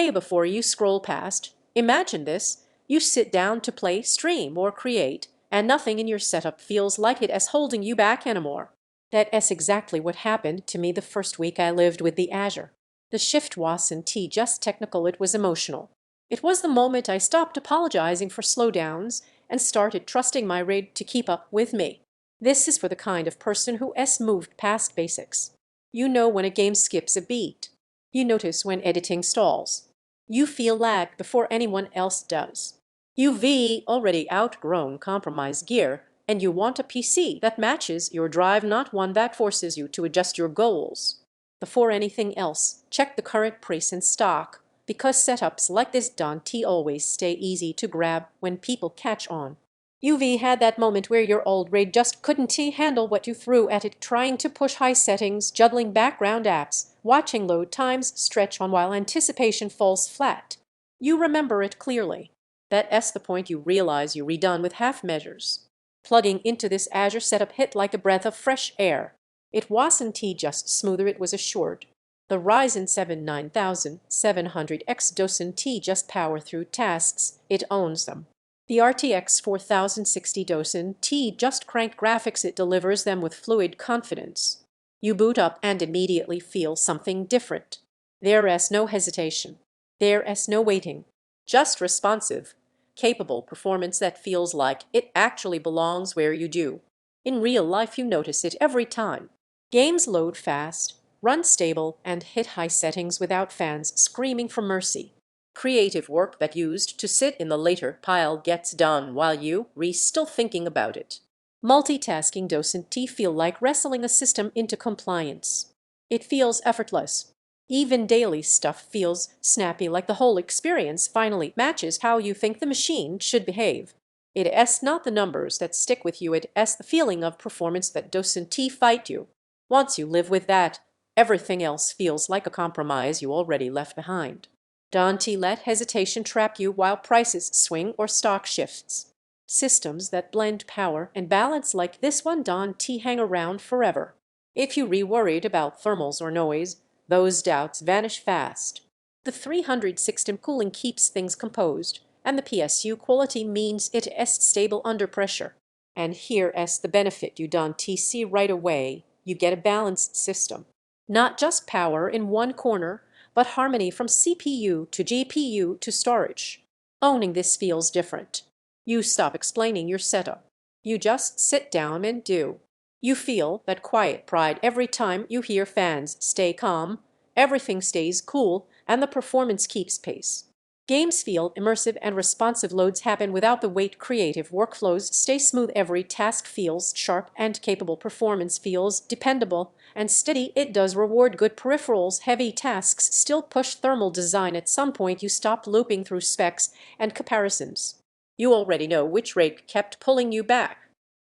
day before you scroll past. Imagine this. You sit down to play, stream, or create, and nothing in your setup feels like it is holding you back anymore. That's exactly what happened to me the first week I lived with the Azure. The shift wasn't just technical, it was emotional. It was the moment I stopped apologizing for slowdowns and started trusting my rig to keep up with me. This is for the kind of person who has moved past basics. You know when a game skips a beat. You notice when editing stalls. You feel lag before anyone else does. You've already outgrown compromise gear, and you want a PC that matches your drive, not one that forces you to adjust your goals. Before anything else, check the current price in stock, because setups like this don't always stay easy to grab when people catch on. You've had that moment where your old rig just couldn't handle what you threw at it, trying to push high settings, juggling background apps, watching load times stretch on while anticipation falls flat. You remember it clearly. That's the point you realize you're redone with half measures. Plugging into this Azure setup hit like a breath of fresh air. It wasn't just smoother, it was assured. The Ryzen 7 9700X doesn't just power through tasks, it owns them. The RTX 4060 doesn't just crank graphics, it delivers them with fluid confidence. You boot up and immediately feel something different. There's no hesitation. There's no waiting. Just responsive, capable performance that feels like it actually belongs where you do. In real life, you notice it every time. Games load fast, run stable, and hit high settings without fans screaming for mercy. Creative work that used to sit in the later pile gets done while you're still thinking about it. Multitasking doesn't feel like wrestling a system into compliance. It feels effortless. Even daily stuff feels snappy, like the whole experience finally matches how you think the machine should behave. It's not the numbers that stick with you, it's the feeling of performance that doesn't fight you. Once you live with that, everything else feels like a compromise you already left behind. Don't let hesitation trap you while prices swing or stock shifts. Systems that blend power and balance like this one don't hang around forever. If you're worried about thermals or noise, those doubts vanish fast. The 300 system cooling keeps things composed, and the PSU quality means it is stable under pressure. And here's the benefit you don't see right away. You get a balanced system. Not just power in one corner, but harmony from CPU to GPU to storage. Owning this feels different. You stop explaining your setup. You just sit down and do. You feel that quiet pride every time you hear fans stay calm, everything stays cool, and the performance keeps pace. Games feel immersive and responsive, loads happen without the weight, creative workflows stay smooth, every task feels sharp and capable, performance feels dependable and steady. It does reward good peripherals, heavy tasks still push thermal design. At some point you stop looping through specs and comparisons. You already know which rig kept pulling you back.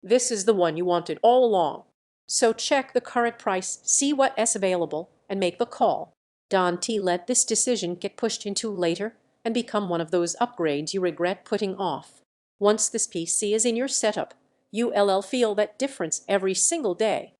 This is the one you wanted all along. So check the current price, see what is available, and make the call. Don't let this decision get pushed into later and become one of those upgrades you regret putting off. Once this PC is in your setup, you'll feel that difference every single day.